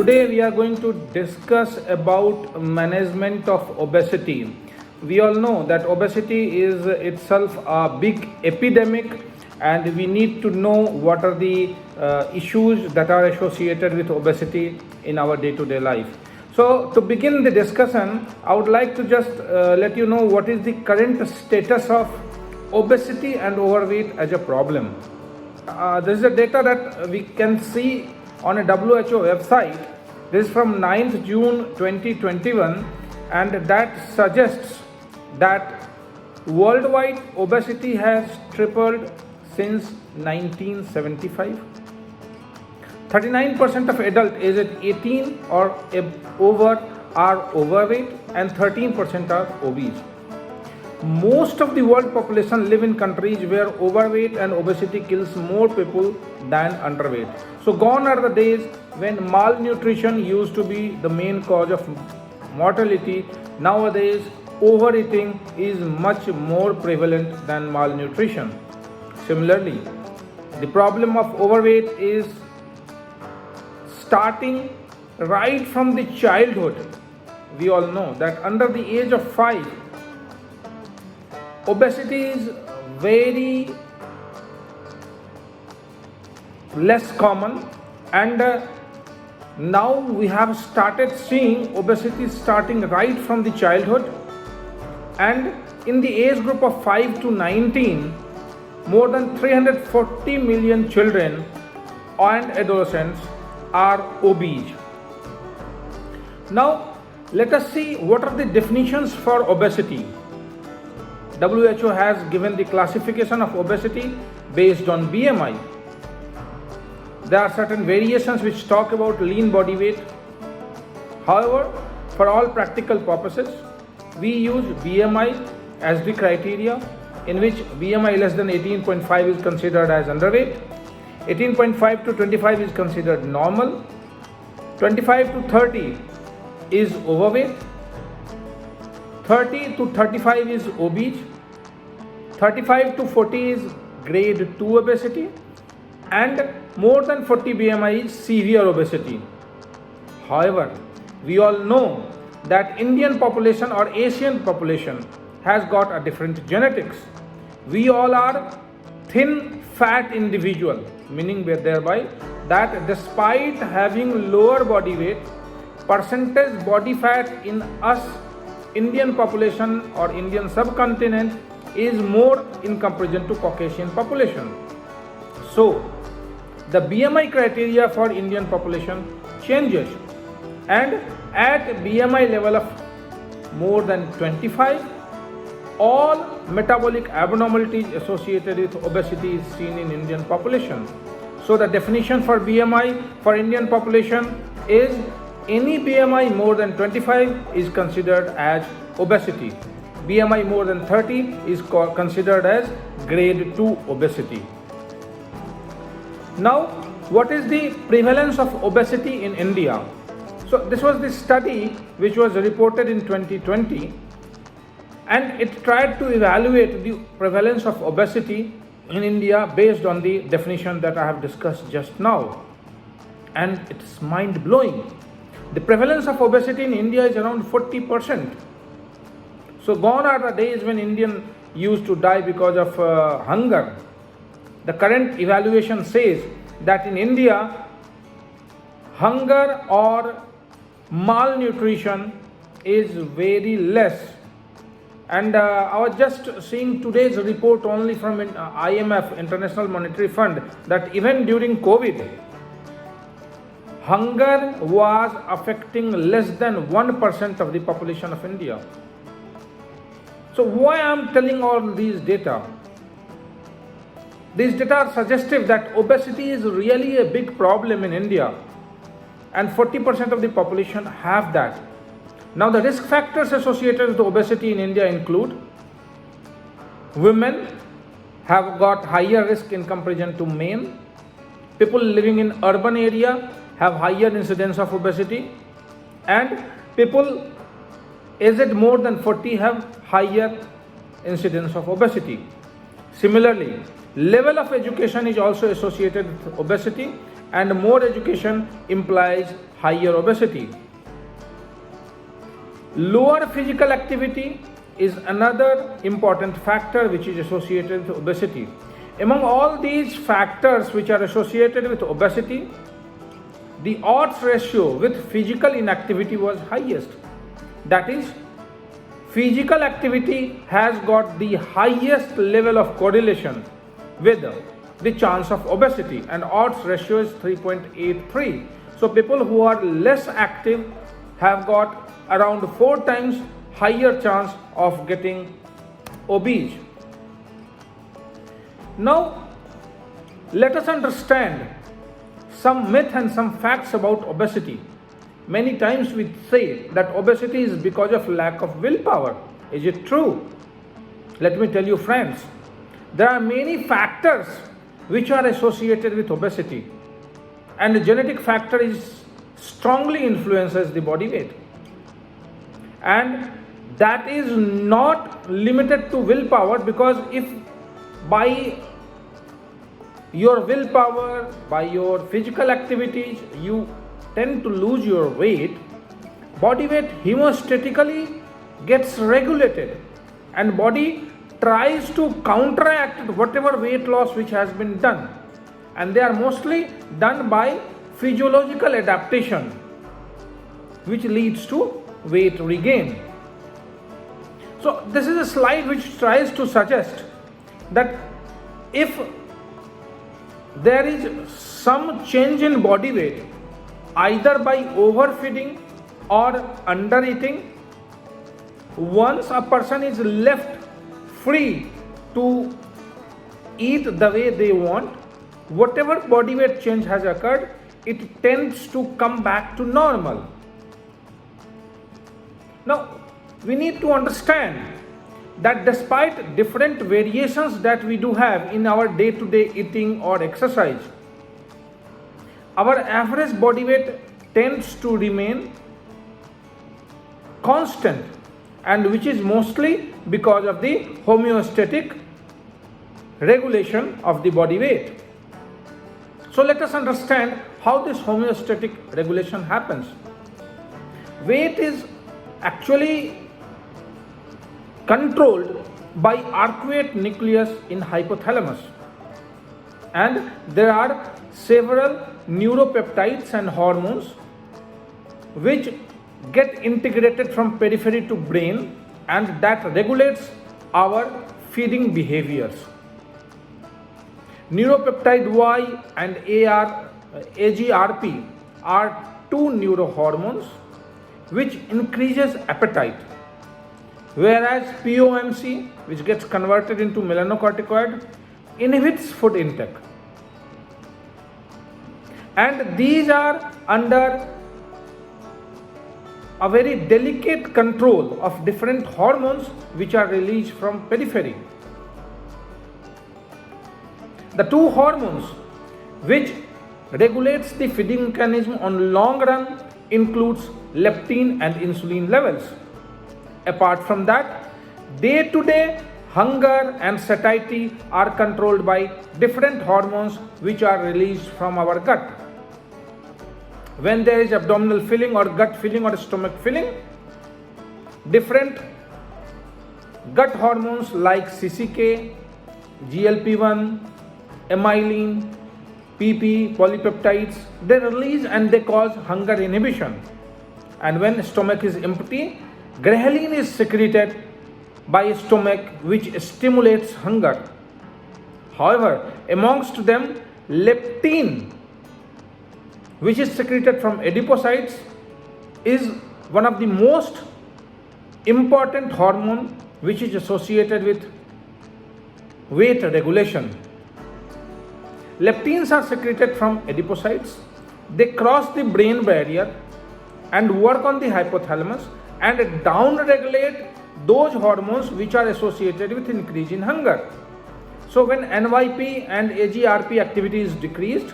Today we are going to discuss about management of obesity. We all know that obesity is itself a big epidemic, and we need to know what are the issues that are associated with obesity in our day-to-day life. So to begin the discussion, I would like to just let you know what is the current status of obesity and overweight as a problem. This is the data that we can see on a WHO website. This is from 9th June 2021, and that suggests that worldwide obesity has tripled since 1975. 39% of adults aged 18 or over are overweight and 13% are obese. Most of the world population live in countries where overweight and obesity kills more people than underweight. So gone are the days when malnutrition used to be the main cause of mortality. Nowadays, overeating is much more prevalent than malnutrition. Similarly, the problem of overweight is starting right from the childhood. We all know that under the age of 5, obesity is very less common, and now we have started seeing obesity starting right from the childhood, and in the age group of 5 to 19, more than 340 million children and adolescents are obese. Now let us see what are the definitions for obesity. WHO has given the classification of obesity based on BMI. There are certain variations which talk about lean body weight. However, for all practical purposes, we use BMI as the criteria, in which BMI less than 18.5 is considered as underweight, 18.5 to 25 is considered normal, 25 to 30 is overweight, 30 to 35 is obese, 35 to 40 is grade 2 obesity, and more than 40 BMI is severe obesity. However, we all know that Indian population or Asian population has got a different genetics. We all are thin fat individual, meaning thereby that despite having lower body weight, percentage body fat in us Indian population or Indian subcontinent is more in comparison to Caucasian population. So the BMI criteria for Indian population changes, and at BMI level of more than 25, all metabolic abnormalities associated with obesity is seen in Indian population. So the definition for BMI for Indian population is any BMI more than 25 is considered as obesity. BMI more than 30 is considered as grade 2 obesity. Now, what is the prevalence of obesity in India? So this was the study which was reported in 2020, and it tried to evaluate the prevalence of obesity in India based on the definition that I have discussed just now, and it's mind-blowing. The prevalence of obesity in India is around 40%. So gone are the days when Indians used to die because of hunger. The current evaluation says that in India, hunger or malnutrition is very less. And I was just seeing today's report only from IMF, International Monetary Fund, that even during COVID, hunger was affecting less than 1% of the population of India. So why I am telling all these data? These data are suggestive that obesity is really a big problem in India, and 40% of the population have that. Now the risk factors associated with obesity in India include: women have got higher risk in comparison to men, people living in urban area have higher incidence of obesity, and people aged more than 40 have higher incidence of obesity. Similarly, level of education is also associated with obesity, and more education implies higher obesity. Lower physical activity is another important factor which is associated with obesity. Among all these factors which are associated with obesity, the odds ratio with physical inactivity was highest. That is, physical activity has got the highest level of correlation with the chance of obesity, and odds ratio is 3.83. So people who are less active have got around 4 times higher chance of getting obese. Now, let us understand some myth and some facts about obesity. Many times we say that obesity is because of lack of willpower. Is it true? Let me tell you, friends, there are many factors which are associated with obesity, and the genetic factor is strongly influences the body weight, and that is not limited to willpower, because if by your willpower, by your physical activities, you tend to lose your weight, body weight homeostatically gets regulated and body tries to counteract whatever weight loss which has been done, and they are mostly done by physiological adaptation which leads to weight regain. So this is a slide which tries to suggest that if there is some change in body weight either by overfeeding or undereating, once a person is left free to eat the way they want, whatever body weight change has occurred, it tends to come back to normal. Now, we need to understand that despite different variations that we do have in our day-to-day eating or exercise, our average body weight tends to remain constant, and which is mostly because of the homeostatic regulation of the body weight. So let us understand how this homeostatic regulation happens. Weight is actually controlled by arcuate nucleus in hypothalamus, and there are several neuropeptides and hormones which get integrated from periphery to brain, and that regulates our feeding behaviors. Neuropeptide Y and AGRP are two neurohormones which increases appetite, whereas POMC, which gets converted into melanocorticoid, inhibits food intake. And these are under a very delicate control of different hormones which are released from periphery. The two hormones which regulates the feeding mechanism on long run includes leptin and insulin levels. Apart from that, day-to-day hunger and satiety are controlled by different hormones which are released from our gut. When there is abdominal filling or gut filling or stomach filling, different gut hormones like CCK, GLP-1, amylin, PP, polypeptides, they release and they cause hunger inhibition. And when stomach is empty, ghrelin is secreted by stomach which stimulates hunger. However, amongst them, leptin, which is secreted from adipocytes, is one of the most important hormone which is associated with weight regulation. Leptins are secreted from adipocytes. They cross the brain barrier and work on the hypothalamus and down-regulate those hormones which are associated with increase in hunger. So when NYP and AGRP activity is decreased,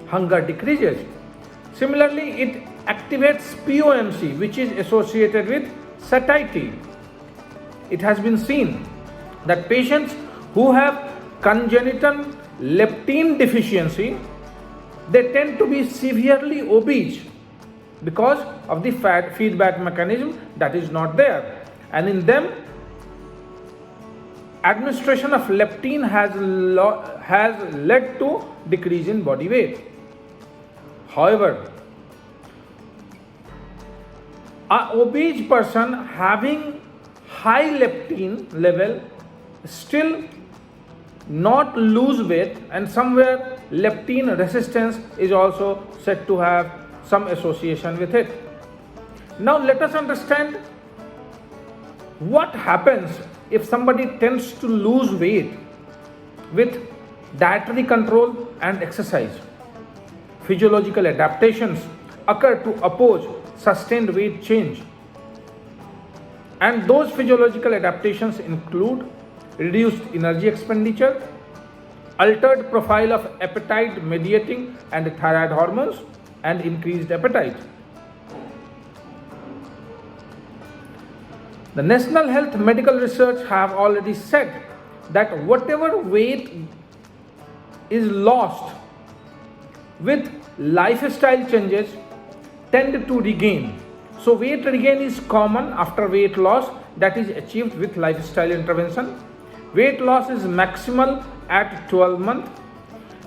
hunger decreases. Similarly, it activates POMC, which is associated with satiety. It has been seen that patients who have congenital leptin deficiency, they tend to be severely obese because of the fat feedback mechanism that is not there, and in them administration of leptin has led to decrease in body weight. However, an obese person having high leptin level still not lose weight, and somewhere leptin resistance is also said to have some association with it. Now let us understand what happens if somebody tends to lose weight with dietary control and exercise. Physiological adaptations occur to oppose sustained weight change, and those physiological adaptations include reduced energy expenditure, altered profile of appetite mediating and thyroid hormones, and increased appetite. The National Health Medical Research have already said that whatever weight is lost with lifestyle changes tend to regain. So weight regain is common after weight loss that is achieved with lifestyle intervention. Weight loss is maximal at 12 months.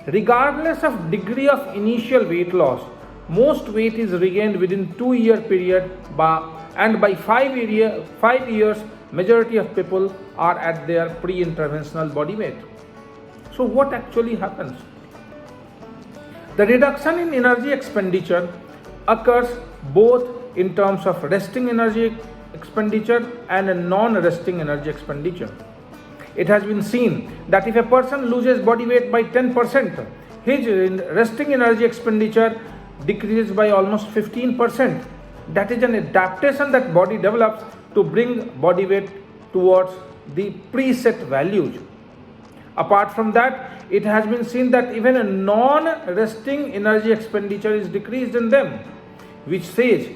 Regardless of degree of initial weight loss, most weight is regained within 2-year period, and by 5 years, majority of people are at their pre-interventional body weight. So what actually happens? The reduction in energy expenditure occurs both in terms of resting energy expenditure and non-resting energy expenditure. It has been seen that if a person loses body weight by 10%, his resting energy expenditure decreases by almost 15%. That is an adaptation that body develops to bring body weight towards the preset values. Apart from that, it has been seen that even a non-resting energy expenditure is decreased in them, which says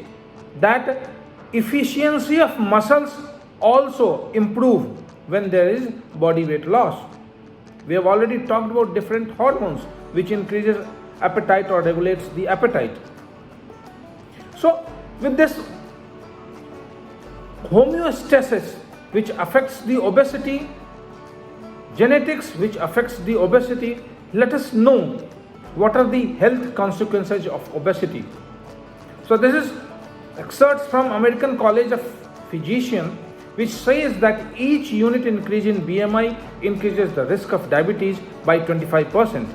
that efficiency of muscles also improve when there is body weight loss. We have already talked about different hormones which increases appetite or regulates the appetite. So with this homeostasis which affects the obesity, genetics which affects the obesity, let us know what are the health consequences of obesity. So this is excerpts from American College of Physicians, which says that each unit increase in BMI increases the risk of diabetes by 25%.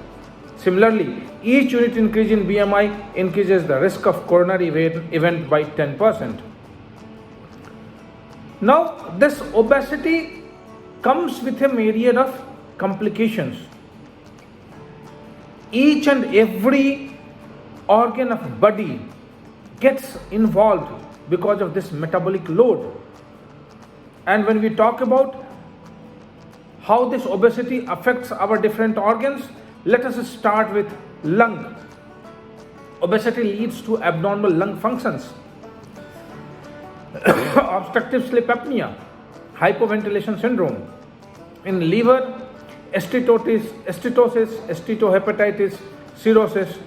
Similarly, each unit increase in BMI increases the risk of coronary event by 10%. Now, this obesity comes with a myriad of complications. Each and every organ of body gets involved because of this metabolic load. And when we talk about how this obesity affects our different organs, let us start with lung. Obesity leads to abnormal lung functions, obstructive sleep apnea, hypoventilation syndrome. In liver, steatosis, steatohepatitis, cirrhosis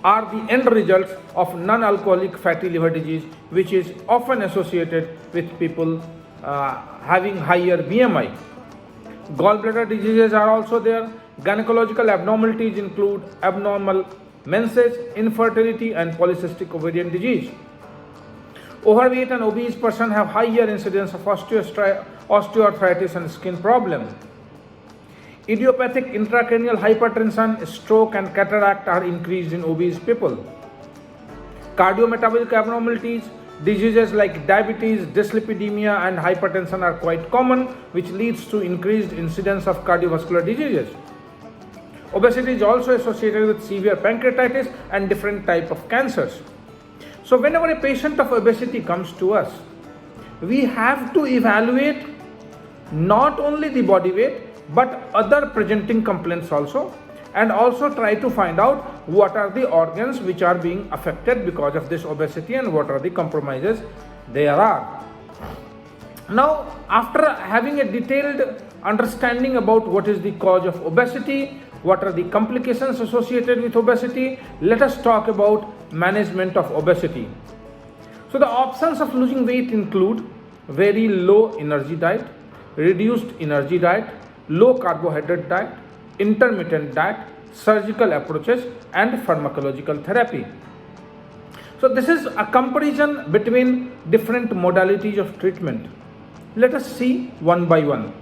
are the end results of non-alcoholic fatty liver disease, which is often associated with people having higher BMI. Gallbladder diseases are also there. Gynecological abnormalities include abnormal menses, infertility, and polycystic ovarian disease. Overweight and obese persons have higher incidence of osteoarthritis and skin problem. Idiopathic intracranial hypertension, stroke, and cataract are increased in obese people. Cardiometabolic abnormalities, diseases like diabetes, dyslipidemia, and hypertension are quite common, which leads to increased incidence of cardiovascular diseases. Obesity is also associated with severe pancreatitis and different types of cancers. So whenever a patient of obesity comes to us, we have to evaluate not only the body weight but other presenting complaints also, and also try to find out what are the organs which are being affected because of this obesity and what are the compromises there are. Now, after having a detailed understanding about what is the cause of obesity, What are the complications associated with obesity? Let us talk about management of obesity. So the options of losing weight include very low energy diet, reduced energy diet, low carbohydrate diet, intermittent diet, surgical approaches, and pharmacological therapy. So this is a comparison between different modalities of treatment. Let us see one by one.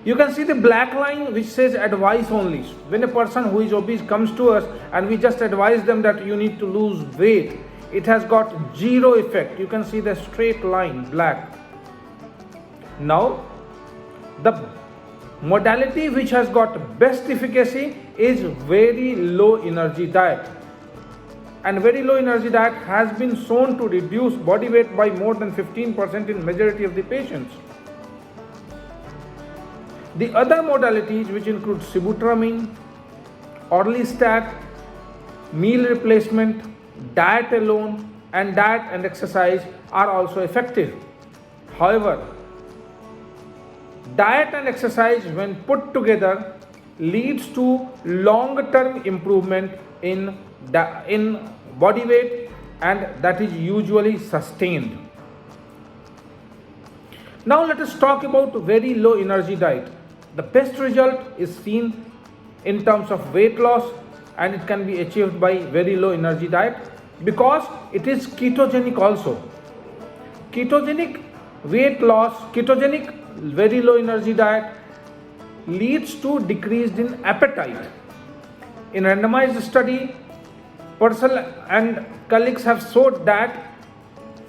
You can see the black line which says advice only. When a person who is obese comes to us and we just advise them that you need to lose weight, it has got zero effect. You can see the straight line, black. Now, the modality which has got best efficacy is very low energy diet. And very low energy diet has been shown to reduce body weight by more than 15% in majority of the patients. The other modalities, which include sibutramine, orlistat, meal replacement, diet alone, and diet and exercise, are also effective. However, diet and exercise, when put together, leads to long-term improvement in body weight, and that is usually sustained. Now let us talk about very low energy diet. The best result is seen in terms of weight loss, and it can be achieved by very low energy diet because it is ketogenic also. Ketogenic weight loss, ketogenic very low energy diet leads to decrease in appetite. In randomized study, Purcell and colleagues have showed that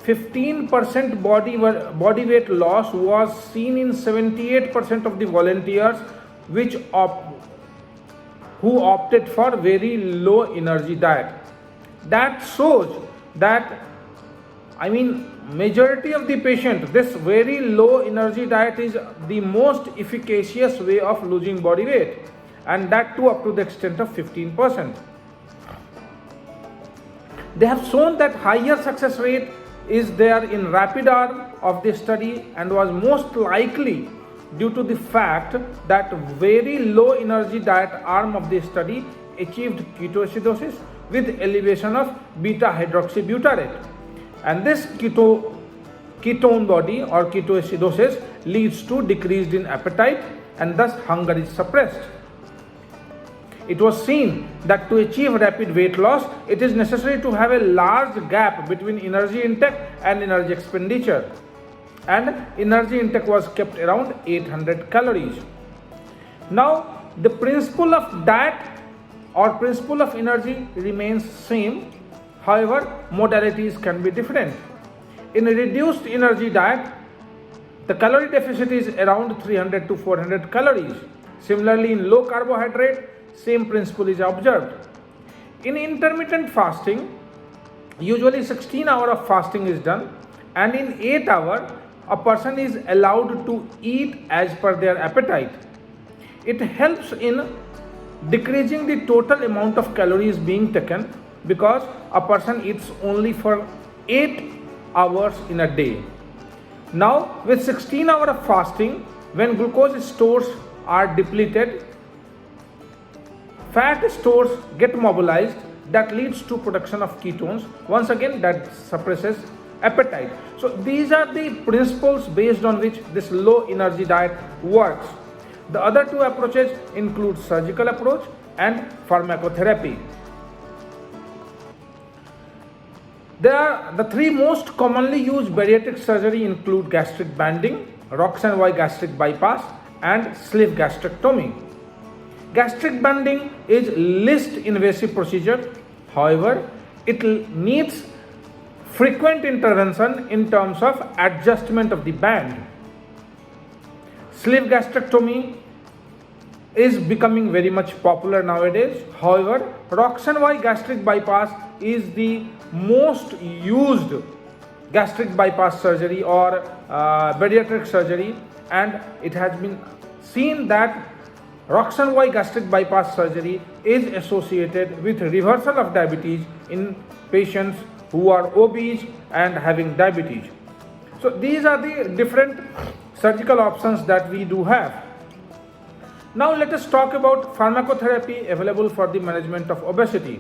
15% body weight loss was seen in 78% of the volunteers who opted for very low energy diet. That shows that, majority of the patient, this very low energy diet is the most efficacious way of losing body weight, and that too up to the extent of 15%. They have shown that higher success rate is there in rapid arm of the study, and was most likely due to the fact that very low energy diet arm of the study achieved ketoacidosis with elevation of beta hydroxybutyrate, and this ketone body or ketoacidosis leads to decreased in appetite, and thus hunger is suppressed. It was seen that to achieve rapid weight loss, it is necessary to have a large gap between energy intake and energy expenditure, and energy intake was kept around 800 calories. Now, the principle of diet or principle of energy remains same. However, modalities can be different. In a reduced energy diet, the calorie deficit is around 300 to 400 calories. Similarly, in low carbohydrate, same principle is observed. In intermittent fasting, usually 16 hours of fasting is done, and in 8 hours, a person is allowed to eat as per their appetite. It helps in decreasing the total amount of calories being taken because a person eats only for 8 hours in a day. Now, with 16 hours of fasting, when glucose stores are depleted, fat stores get mobilized, that leads to production of ketones. Once again, that suppresses appetite. So these are the principles based on which this low energy diet works. The other two approaches include surgical approach and pharmacotherapy. The three most commonly used bariatric surgery include gastric banding, Rox-and-Y gastric bypass, and sleeve gastrectomy. Gastric banding is least invasive procedure. However, it needs frequent intervention in terms of adjustment of the band. Sleeve gastrectomy is becoming very much popular nowadays. However, Rox-and-Y gastric bypass is the most used gastric bypass surgery or bariatric surgery, and it has been seen that Rox-and-Y gastric bypass surgery is associated with reversal of diabetes in patients who are obese and having diabetes. So these are the different surgical options that we do have. Now let us talk about pharmacotherapy available for the management of obesity.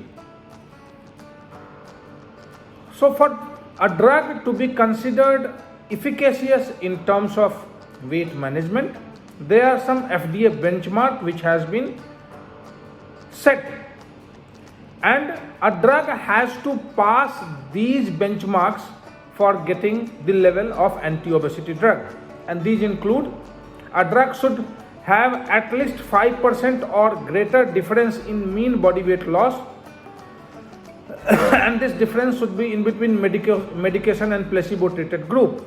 So for a drug to be considered efficacious in terms of weight management, there are some FDA benchmark which has been set, and a drug has to pass these benchmarks for getting the level of anti-obesity drug, and these include: a drug should have at least 5% or greater difference in mean body weight loss, and this difference should be in between medication and placebo treated group.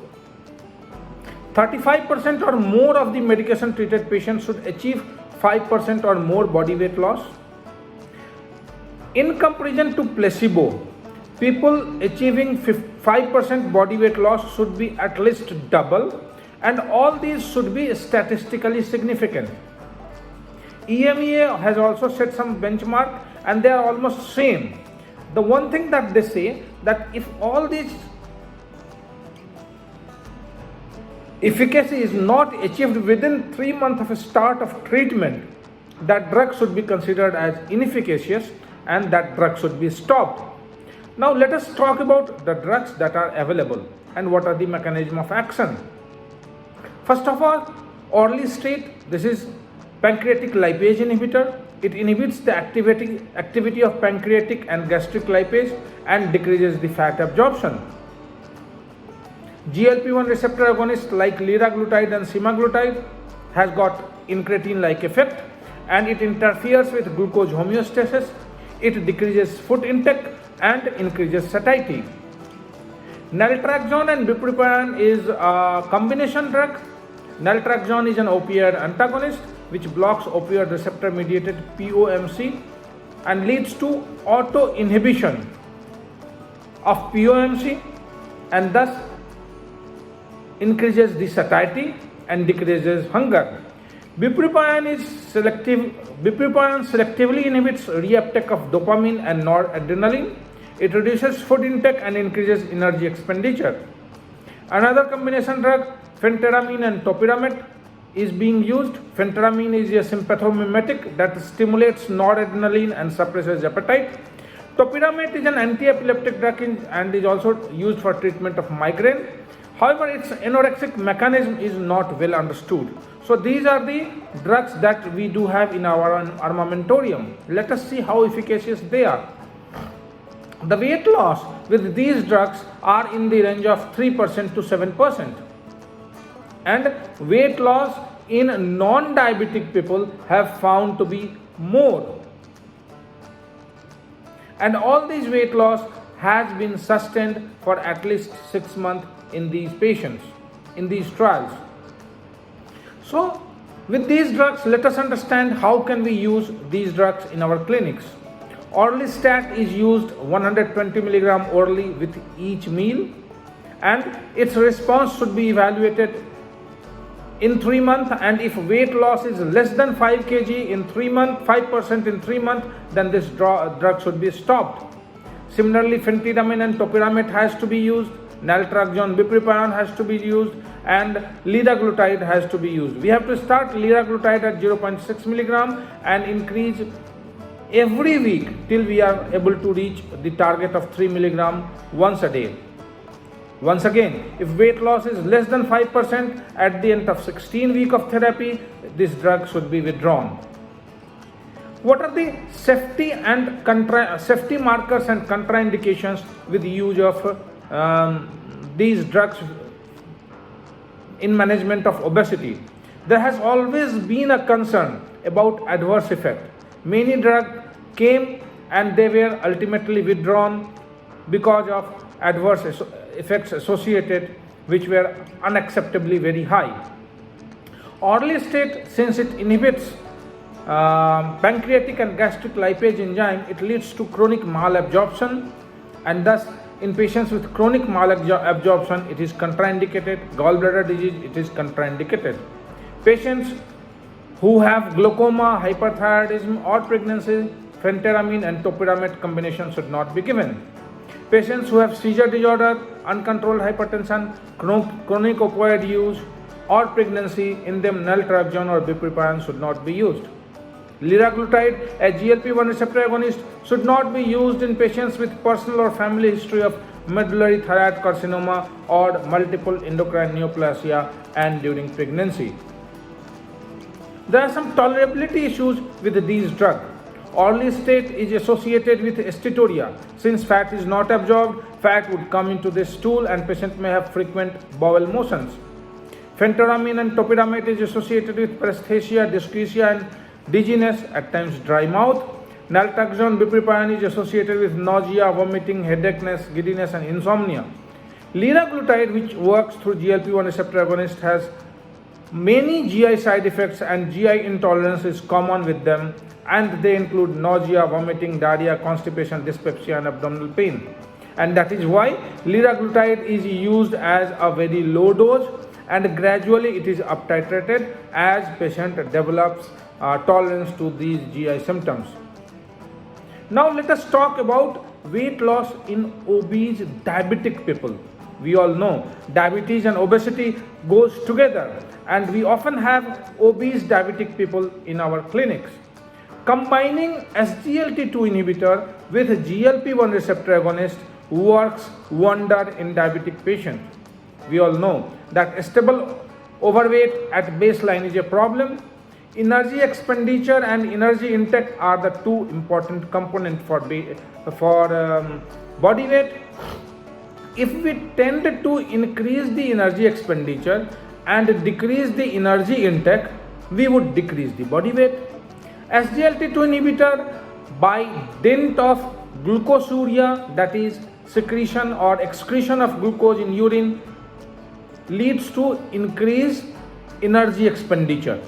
35% or more of the medication treated patients should achieve 5% or more body weight loss. In comparison to placebo, people achieving 5% body weight loss should be at least double, and all these should be statistically significant. EMEA has also set some benchmark, and they are almost same. The one thing that they say, that if all these efficacy is not achieved within 3 months of a start of treatment, that drug should be considered as inefficacious and that drug should be stopped. Now let us talk about the drugs that are available and what are the mechanism of action. First of all, orlistat, this is pancreatic lipase inhibitor. It inhibits the activity of pancreatic and gastric lipase and decreases the fat absorption. GLP-1 receptor agonist like liraglutide and semaglutide has got incretin-like effect, and it interferes with glucose homeostasis. It decreases food intake and increases satiety. Naltrexone and bupropion is a combination drug. Naltrexone is an opioid antagonist which blocks opioid receptor mediated POMC and leads to auto inhibition of POMC, and thus increases the satiety and decreases hunger. Bupropion selectively inhibits reuptake of dopamine and noradrenaline. It reduces food intake and increases energy expenditure. Another combination drug, phentermine and topiramate, is being used. Phentermine is a sympathomimetic that stimulates noradrenaline and suppresses appetite. Topiramate is an anti-epileptic drug and is also used for treatment of migraine. However, its anorexic mechanism is not well understood. So these are the drugs that we do have in our armamentarium. Let us see how efficacious they are. The weight loss with these drugs are in the range of 3% to 7%. And weight loss in non-diabetic people have found to be more. And all these weight loss has been sustained for at least 6 months in these patients, in these trials. So with these drugs, let us understand how can we use these drugs in our clinics. Orlistat is used 120 mg orally with each meal, and its response should be evaluated in 3 months, and if weight loss is less than 5 kg in 3 months, 5% in 3 months, then this drug should be stopped. Similarly, phentermine and topiramate has to be used, naltrexone, bupropion has to be used, and liraglutide has to be used. We have to start liraglutide at 0.6 mg and increase every week till we are able to reach the target of 3 mg once a day. Once again, if weight loss is less than 5% at the end of 16 weeks of therapy, this drug should be withdrawn. What are the safety markers and contraindications with the use of these drugs in management of obesity? There has always been a concern about adverse effect. Many drugs came and they were ultimately withdrawn because of adverse effects associated, which were unacceptably very high. Orlistat, since it inhibits pancreatic and gastric lipase enzyme, it leads to chronic malabsorption, and thus in patients with chronic malabsorption it is contraindicated. Gallbladder disease, it is contraindicated. Patients who have glaucoma, hyperthyroidism or pregnancy, phentermine and topiramate combination should not be given. Patients who have seizure disorder, uncontrolled hypertension, chronic opioid use, or pregnancy, in them naltrexone or bupropion should not be used. Liraglutide, a GLP-1 receptor agonist, should not be used in patients with personal or family history of medullary thyroid carcinoma or multiple endocrine neoplasia and during pregnancy. There are some tolerability issues with these drugs. Early state is associated with steatorrhea. Since fat is not absorbed, fat would come into the stool and patient may have frequent bowel motions. Phentermine and topiramate is associated with paresthesia, dysgeusia and dizziness, at times dry mouth. Naltrexone, bupropion is associated with nausea, vomiting, headache, giddiness and insomnia. Liraglutide, which works through GLP-1 receptor agonist, has many GI side effects and GI intolerance is common with them, and they include nausea, vomiting, diarrhea, constipation, dyspepsia and abdominal pain. And that is why liraglutide is used as a very low dose and gradually it is up titrated as patient develops tolerance to these GI symptoms. Now let us talk about weight loss in obese diabetic people. We all know diabetes and obesity goes together, and we often have obese diabetic people in our clinics. Combining SGLT2 inhibitor with GLP-1 receptor agonist works wonder in diabetic patients. We all know that stable overweight at baseline is a problem. Energy expenditure and energy intake are the two important components for body weight. If we tend to increase the energy expenditure and decrease the energy intake, we would decrease the body weight. SGLT2 inhibitor, by dint of glucosuria, that is secretion or excretion of glucose in urine, leads to increased energy expenditure,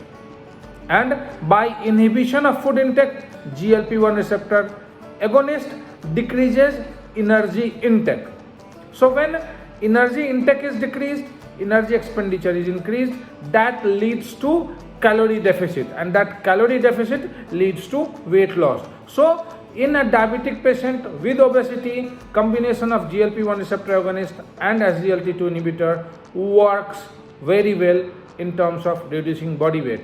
and by inhibition of food intake, GLP-1 receptor agonist decreases energy intake. So when energy intake is decreased, energy expenditure is increased, that leads to calorie deficit, and that calorie deficit leads to weight loss. So in a diabetic patient with obesity, combination of GLP-1 receptor agonist and SGLT2 inhibitor works very well in terms of reducing body weight.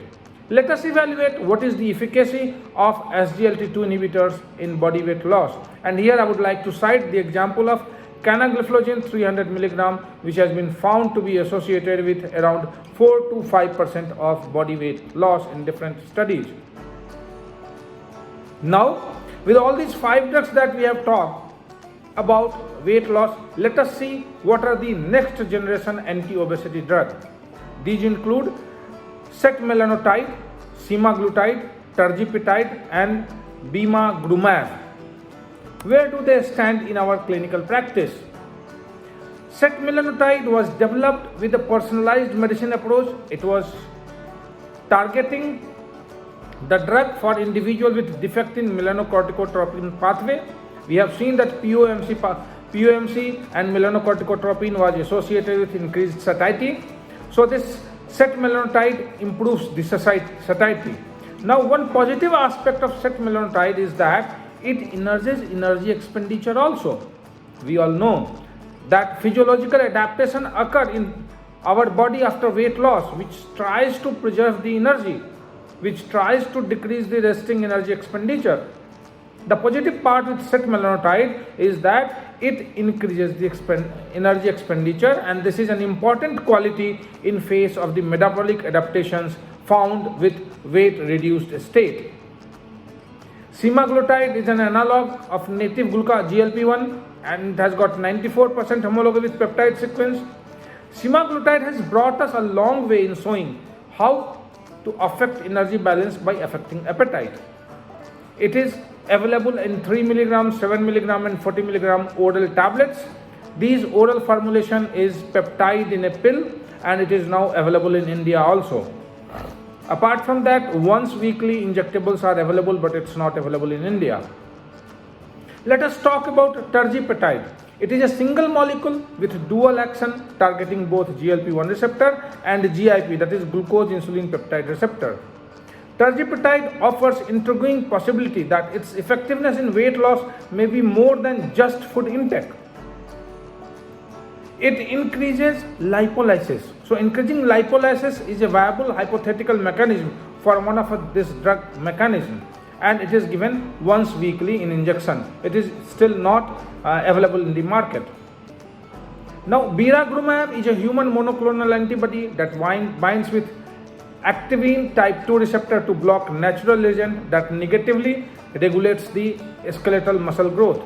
Let us evaluate what is the efficacy of SGLT2 inhibitors in body weight loss. And here I would like to cite the example of canagliflozin 300 mg, which has been found to be associated with around 4 to 5% of body weight loss in different studies. Now, with all these 5 drugs that we have talked about weight loss, let us see what are the next generation anti-obesity drugs. These include setmelanotide, semaglutide, tirzepatide and bimagrumab. Where do they stand in our clinical practice? Setmelanotide was developed with a personalized medicine approach. It was targeting the drug for individuals with defect in melanocorticotropin pathway. We have seen that POMC and melanocorticotropin was associated with increased satiety. So this setmelanotide improves the satiety. Now one positive aspect of setmelanotide is that it enhances energy expenditure also. We all know that physiological adaptation occur in our body after weight loss, which tries to preserve the energy, which tries to decrease the resting energy expenditure. The positive part with setmelanotide is that it increases the energy expenditure, and this is an important quality in face of the metabolic adaptations found with weight reduced state. Semaglutide is an analog of native GLP-1 and it has got 94% homology with peptide sequence. Semaglutide has brought us a long way in showing how to affect energy balance by affecting appetite. It is available in 3 mg, 7 mg and 40 mg oral tablets. These oral formulation is peptide in a pill and it is now available in India also. Apart from that, once weekly injectables are available, but it's not available in India. Let us talk about tirzepatide. It is a single molecule with dual action targeting both GLP-1 receptor and GIP, that is glucose insulin peptide receptor. Tirzepatide offers intriguing possibility that its effectiveness in weight loss may be more than just food intake. It increases lipolysis. So increasing lipolysis is a viable hypothetical mechanism for one of this drug mechanism, and it is given once weekly in injection. It is still not available in the market. Now, biragrumab is a human monoclonal antibody that binds with activin type 2 receptor to block natural ligand that negatively regulates the skeletal muscle growth.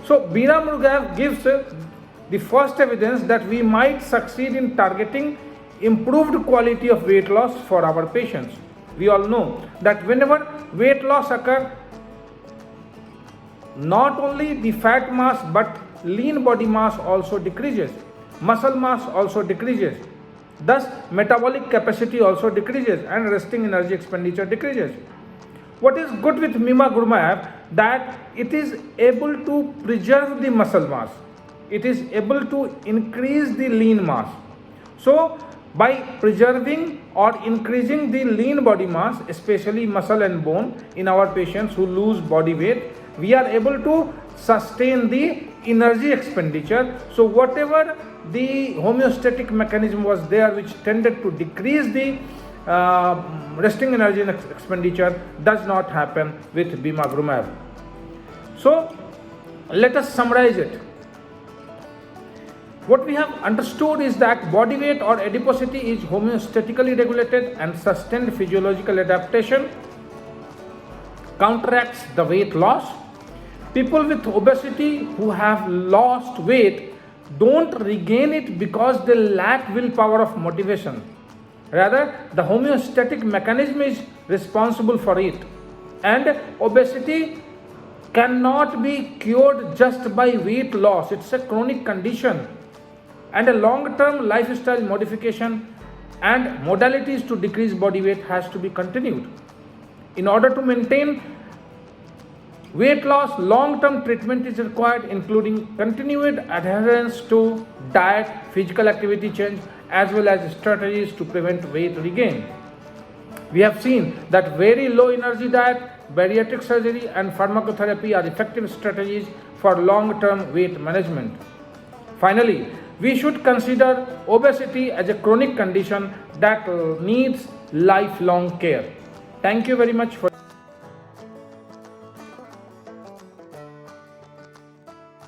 So, biragrumab gives the first evidence that we might succeed in targeting improved quality of weight loss for our patients. We all know that whenever weight loss occurs, not only the fat mass but lean body mass also decreases, muscle mass also decreases, thus metabolic capacity also decreases and resting energy expenditure decreases. What is good with bimagrumab that it is able to preserve the muscle mass, it is able to increase the lean mass. So by preserving or increasing the lean body mass, especially muscle and bone in our patients who lose body weight, we are able to sustain the energy expenditure. So whatever the homeostatic mechanism was there which tended to decrease the resting energy expenditure does not happen with bimagrumab. So let us summarize it. What we have understood is that body weight or adiposity is homeostatically regulated, and sustained physiological adaptation counteracts the weight loss. People with obesity who have lost weight don't regain it because they lack willpower of motivation. Rather, the homeostatic mechanism is responsible for it. And obesity cannot be cured just by weight loss. It's a chronic condition. And a long-term lifestyle modification and modalities to decrease body weight has to be continued. In order to maintain weight loss, long-term treatment is required, including continued adherence to diet, physical activity change, as well as strategies to prevent weight regain. We have seen that very low energy diet, bariatric surgery, and pharmacotherapy are effective strategies for long-term weight management. Finally, we should consider obesity as a chronic condition that needs lifelong care. Thank you very much for